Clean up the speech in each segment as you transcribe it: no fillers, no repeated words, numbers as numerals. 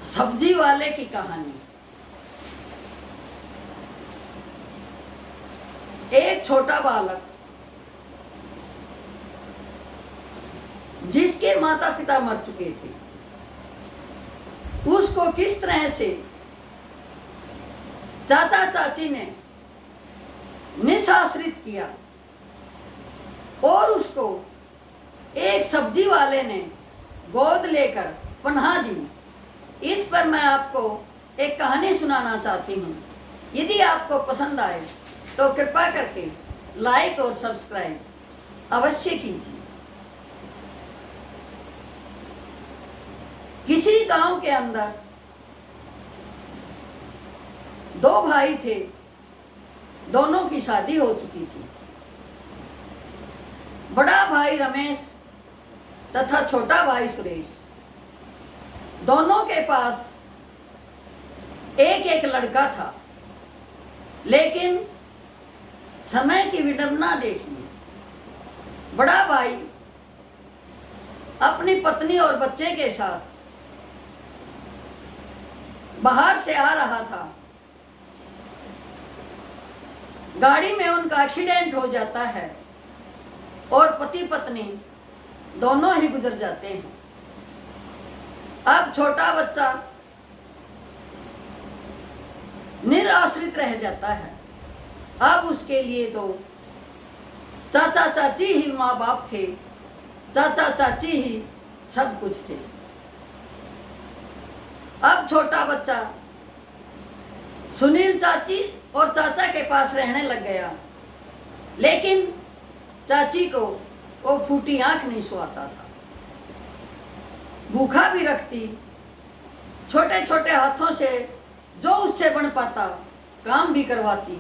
सब्जी वाले की कहानी। एक छोटा बालक जिसके माता पिता मर चुके थे, उसको किस तरह से चाचा चाची ने निशाश्रित किया और उसको एक सब्जी वाले ने गोद लेकर पनाह दी, इस पर मैं आपको एक कहानी सुनाना चाहती हूँ। यदि आपको पसंद आए तो कृपा करके लाइक और सब्सक्राइब अवश्य कीजिए। किसी गांव के अंदर दो भाई थे, दोनों की शादी हो चुकी थी। बड़ा भाई रमेश तथा छोटा भाई सुरेश, दोनों के पास एक एक लड़का था। लेकिन समय की विडंबना देखिए, बड़ा भाई अपनी पत्नी और बच्चे के साथ बाहर से आ रहा था। गाड़ी में उनका एक्सीडेंट हो जाता है और पति पत्नी दोनों ही गुजर जाते हैं। अब छोटा बच्चा निराश्रित रह जाता है। अब उसके लिए तो चाचा चाची ही माँ बाप थे, चाचा चाची ही सब कुछ थे। अब छोटा बच्चा सुनील चाची और चाचा के पास रहने लग गया, लेकिन चाची को वो फूटी आंख नहीं सुहाता था। भूखा भी रखती, छोटे छोटे हाथों से जो उससे बन पाता काम भी करवाती,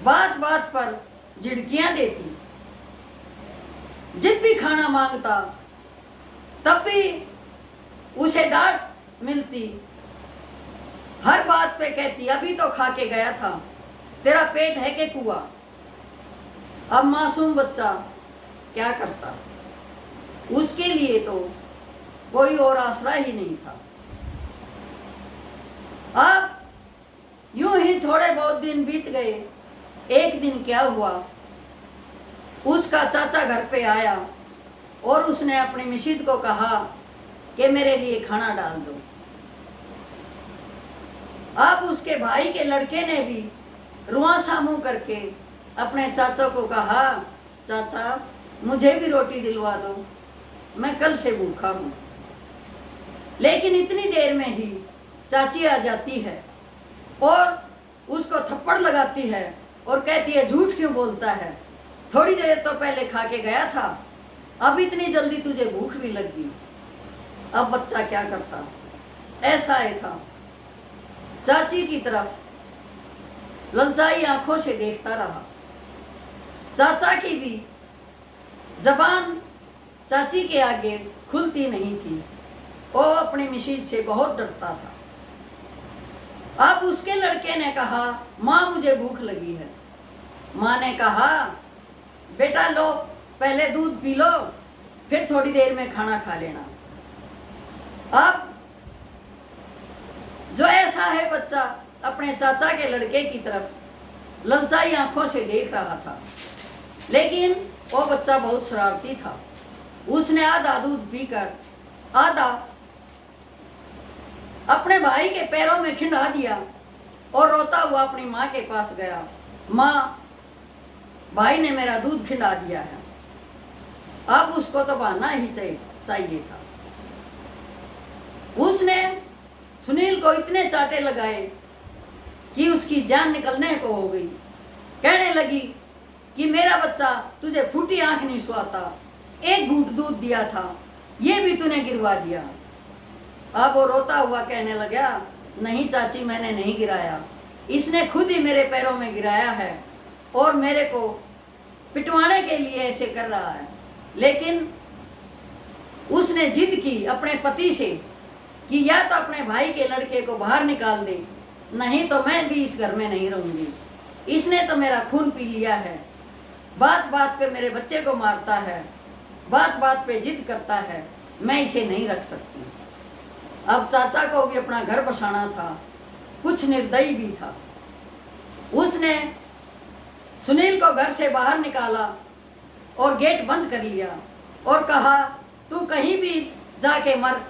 बात बात पर झिड़कियां देती। जब भी खाना मांगता तब भी उसे डांट मिलती। हर बात पे कहती, अभी तो खा के गया था, तेरा पेट है कि कुआं। अब मासूम बच्चा क्या करता, उसके लिए तो कोई और आसरा ही नहीं था। अब यूं ही थोड़े बहुत दिन बीत गए। एक दिन क्या हुआ, उसका चाचा घर पे आया और उसने अपनी मिसेज को कहा कि मेरे लिए खाना डाल दो। अब उसके भाई के लड़के ने भी रुआंसा मुंह करके अपने चाचा को कहा, चाचा मुझे भी रोटी दिलवा दो, मैं कल से भूखा हूँ। लेकिन इतनी देर में ही चाची आ जाती है और उसको थप्पड़ लगाती है और कहती है, झूठ क्यों बोलता है, थोड़ी देर तो पहले खा के गया था, अब इतनी जल्दी तुझे भूख भी लग गई। अब बच्चा क्या करता, ऐसा ही था। चाची की तरफ ललचाई आंखों से देखता रहा। चाचा की भी जबान चाची के आगे खुलती नहीं थी। वो अपनी मिसेज से बहुत डरता था। अब उसके लड़के ने कहा, माँ मुझे भूख लगी है। माँ ने कहा, बेटा लो पहले दूध पी लो, फिर थोड़ी देर में खाना खा लेना। अब जो ऐसा है बच्चा अपने चाचा के लड़के की तरफ ललचाई आंखों से देख रहा था, लेकिन वो बच्चा बहुत शरारती था। उसने आधा दूध पीकर आधा अपने भाई के पैरों में खिंडा दिया और रोता हुआ अपनी माँ के पास गया। माँ, भाई ने मेरा दूध खिंडा दिया है। अब उसको तो बहाना ही चाहिए था। उसने सुनील को इतने चाटे लगाए कि उसकी जान निकलने को हो गई। कहने लगी कि मेरा बच्चा तुझे फूटी आंख नहीं सुहाता, एक घूंट दूध दिया था, ये भी तूने गिरवा दिया। अब वो रोता हुआ कहने लगा, नहीं चाची मैंने नहीं गिराया, इसने खुद ही मेरे पैरों में गिराया है और मेरे को पिटवाने के लिए ऐसे कर रहा है। लेकिन उसने जिद की अपने पति से कि या तो अपने भाई के लड़के को बाहर निकाल दे, नहीं तो मैं भी इस घर में नहीं रहूंगी। इसने तो मेरा खून पी लिया है, बात बात पे मेरे बच्चे को मारता है, बात बात पे जिद करता है, मैं इसे नहीं रख सकती। अब चाचा को भी अपना घर बसाना था, कुछ निर्दयी भी था। उसने सुनील को घर से बाहर निकाला और गेट बंद कर लिया और कहा, तू कहीं भी जाके मर,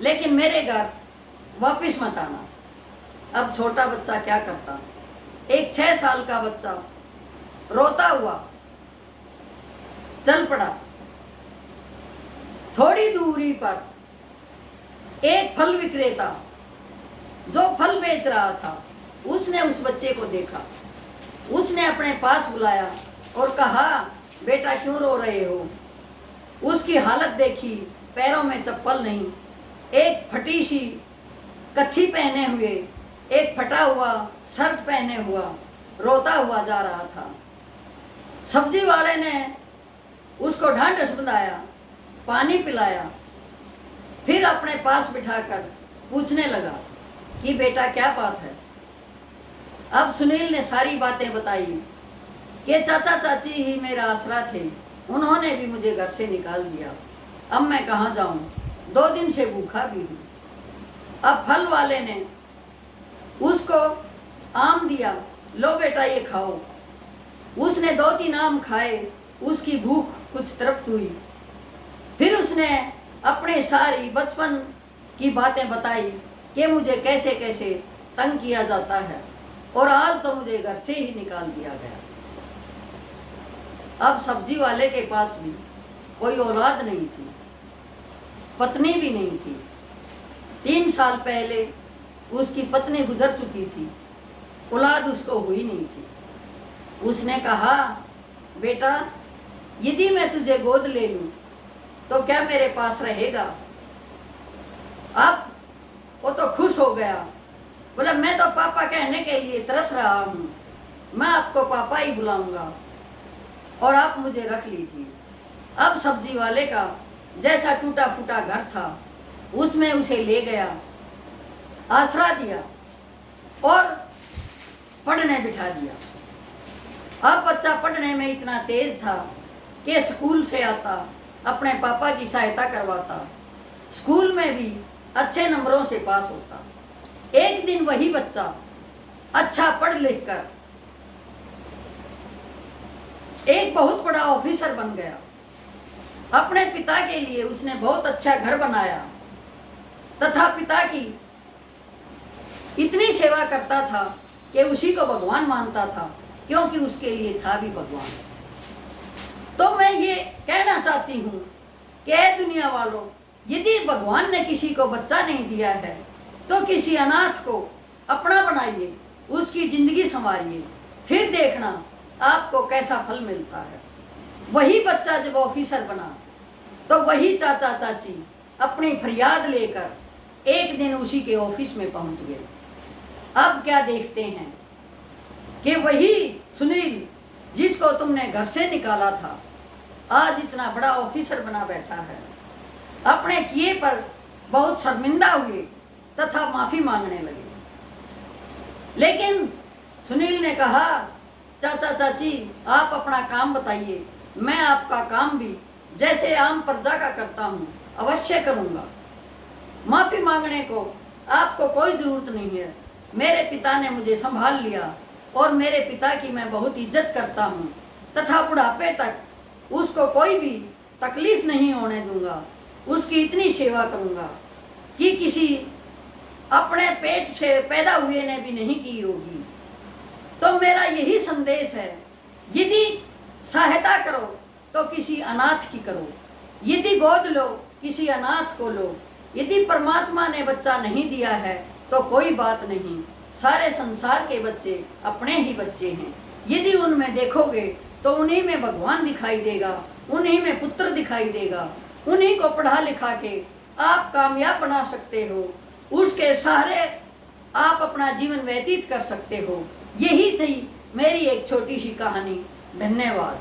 लेकिन मेरे घर वापस मत आना। अब छोटा बच्चा क्या करता, एक 6 साल का बच्चा रोता हुआ चल पड़ा। थोड़ी दूरी पर एक फल विक्रेता जो फल बेच रहा था, उसने उस बच्चे को देखा। उसने अपने पास बुलाया और कहा, बेटा क्यों रो रहे हो? उसकी हालत देखी, पैरों में चप्पल नहीं, एक फटी सी कच्छी पहने हुए, एक फटा हुआ शर्ट पहने हुआ रोता हुआ जा रहा था। सब्जी वाले ने उसको ढांढस बंधाया, पानी पिलाया, फिर अपने पास बिठाकर पूछने लगा कि बेटा क्या बात है। अब सुनील ने सारी बातें बताई कि चाचा चाची ही मेरा आसरा थे, उन्होंने भी मुझे घर से निकाल दिया, अब मैं कहाँ जाऊँ, 2 दिन से भूखा भी हूँ। अब फल वाले ने उसको आम दिया, लो बेटा ये खाओ। उसने 2-3 आम खाए, उसकी भूख कुछ तृप्त हुई। फिर उसने अपने सारी बचपन की बातें बताई कि मुझे कैसे कैसे तंग किया जाता है और आज तो मुझे घर से ही निकाल दिया गया। अब सब्जी वाले के पास भी कोई औलाद नहीं थी, पत्नी भी नहीं थी। 3 साल पहले उसकी पत्नी गुजर चुकी थी, औलाद उसको हुई नहीं थी। उसने कहा, बेटा यदि मैं तुझे गोद ले लूं तो क्या मेरे पास रहेगा? अब वो तो खुश हो गया, बोला मैं तो पापा कहने के लिए तरस रहा हूँ, मैं आपको पापा ही बुलाऊंगा और आप मुझे रख लीजिए। अब सब्जी वाले का जैसा टूटा फूटा घर था, उसमें उसे ले गया, आसरा दिया और पढ़ने बिठा दिया। अब बच्चा पढ़ने में इतना तेज था कि स्कूल से आता, अपने पापा की सहायता करवाता, स्कूल में भी अच्छे नंबरों से पास होता। एक दिन वही बच्चा अच्छा पढ़ लिख कर एक बहुत बड़ा ऑफिसर बन गया। अपने पिता के लिए उसने बहुत अच्छा घर बनाया तथा पिता की इतनी सेवा करता था कि उसी को भगवान मानता था, क्योंकि उसके लिए था भी भगवान। तो मैं ये कहना चाहती हूँ कि दुनिया वालों, यदि भगवान ने किसी को बच्चा नहीं दिया है तो किसी अनाथ को अपना बनाइए, उसकी जिंदगी संवारिए, फिर देखना आपको कैसा फल मिलता है। वही बच्चा जब ऑफिसर बना तो वही चाचा चाची अपनी फरियाद लेकर एक दिन उसी के ऑफिस में पहुंच गए। अब क्या देखते हैं कि वही सुनील जिसको तुमने घर से निकाला था, आज इतना बड़ा ऑफिसर बना बैठा है। अपने किए पर बहुत शर्मिंदा हुए तथा माफी मांगने लगे। लेकिन सुनील ने कहा, चाचा चाची आप अपना काम बताइए, मैं आपका काम भी जैसे आम प्रजा का करता हूँ अवश्य करूँगा। माफी मांगने को आपको कोई ज़रूरत नहीं है। मेरे पिता ने मुझे संभाल लिया और मेरे पिता की मैं बहुत इज्जत करता हूँ तथा बुढ़ापे तक उसको कोई भी तकलीफ नहीं होने दूंगा। उसकी इतनी सेवा करूँगा कि किसी अपने पेट से पैदा हुए ने भी नहीं की होगी। तो मेरा यही संदेश है, यदि सहायता करो तो किसी अनाथ की करो, यदि गोद लो किसी अनाथ को लो। यदि परमात्मा ने बच्चा नहीं दिया है तो कोई बात नहीं, सारे संसार के बच्चे अपने ही बच्चे हैं। यदि उनमें देखोगे तो उन्हीं में भगवान दिखाई देगा, उन्हीं में पुत्र दिखाई देगा। उन्हीं को पढ़ा लिखा के आप कामयाब बना सकते हो, उसके सहारे आप अपना जीवन व्यतीत कर सकते हो। यही थी मेरी एक छोटी सी कहानी। धन्यवाद।